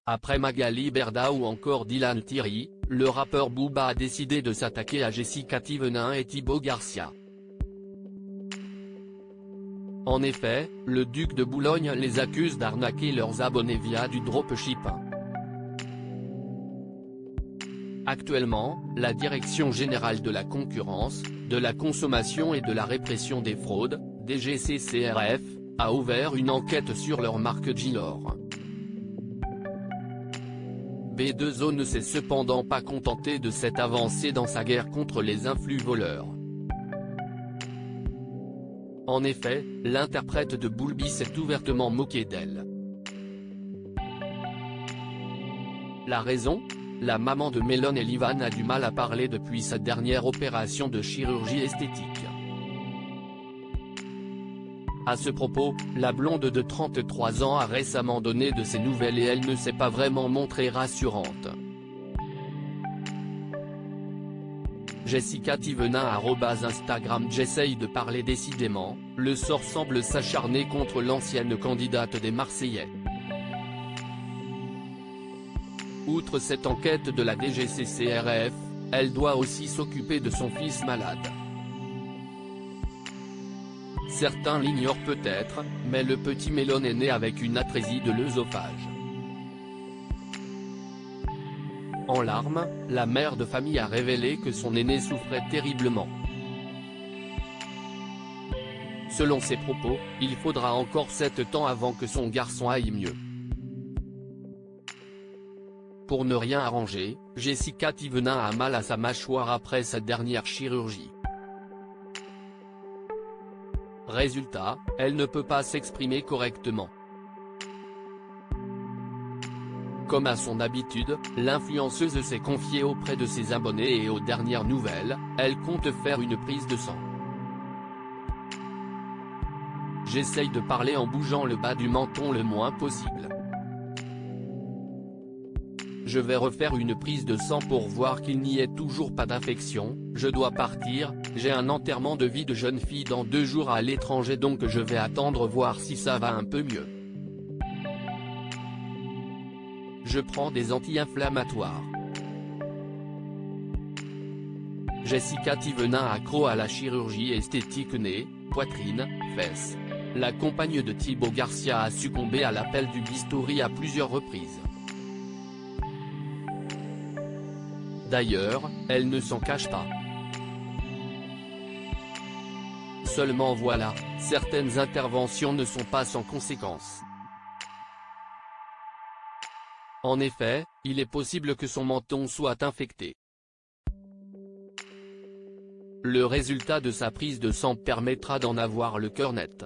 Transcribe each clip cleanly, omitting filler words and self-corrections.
Après Magali Berda ou encore Dylan Thierry, le rappeur Booba a décidé de s'attaquer à Jessica Thévenin et Thibaut Garcia. En effet, le duc de Boulogne les accuse d'arnaquer leurs abonnés via du dropship. Actuellement, la Direction générale de la concurrence, de la consommation et de la répression des fraudes, DGCCRF, a ouvert une enquête sur leur marque Gilor. B2O ne s'est cependant pas contenté de cette avancée dans sa guerre contre les influx voleurs. En effet, l'interprète de Boulby s'est ouvertement moqué d'elle. La raison ? La maman de Mélone et Livan a du mal à parler depuis sa dernière opération de chirurgie esthétique. À ce propos, la blonde de 33 ans a récemment donné de ses nouvelles et elle ne s'est pas vraiment montrée rassurante. Jessica Thévenin @Instagram. J'essaye de parler décidément, le sort semble s'acharner contre l'ancienne candidate des Marseillais. Outre cette enquête de la DGCCRF, elle doit aussi s'occuper de son fils malade. Certains l'ignorent peut-être, mais le petit Mélone est né avec une atrésie de l'œsophage. En larmes, la mère de famille a révélé que son aîné souffrait terriblement. Selon ses propos, il faudra encore 7 ans avant que son garçon aille mieux. Pour ne rien arranger, Jessica Thévenin a mal à sa mâchoire après sa dernière chirurgie. Résultat, elle ne peut pas s'exprimer correctement. Comme à son habitude, l'influenceuse s'est confiée auprès de ses abonnés et aux dernières nouvelles, elle compte faire une prise de sang. J'essaye de parler en bougeant le bas du menton le moins possible. Je vais refaire une prise de sang pour voir qu'il n'y ait toujours pas d'infection, je dois partir, j'ai un enterrement de vie de jeune fille dans 2 jours à l'étranger donc je vais attendre voir si ça va un peu mieux. Je prends des anti-inflammatoires. Jessica Thévenin accro à la chirurgie esthétique nez, poitrine, fesses. La compagne de Thibaut Garcia a succombé à l'appel du bistouri à plusieurs reprises. D'ailleurs, elle ne s'en cache pas. Seulement voilà, certaines interventions ne sont pas sans conséquences. En effet, il est possible que son menton soit infecté. Le résultat de sa prise de sang permettra d'en avoir le cœur net.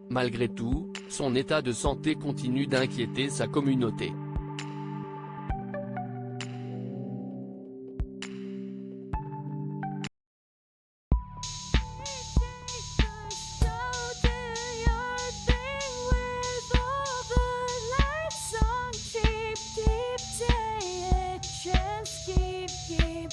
Malgré tout, son état de santé continue d'inquiéter sa communauté. Keep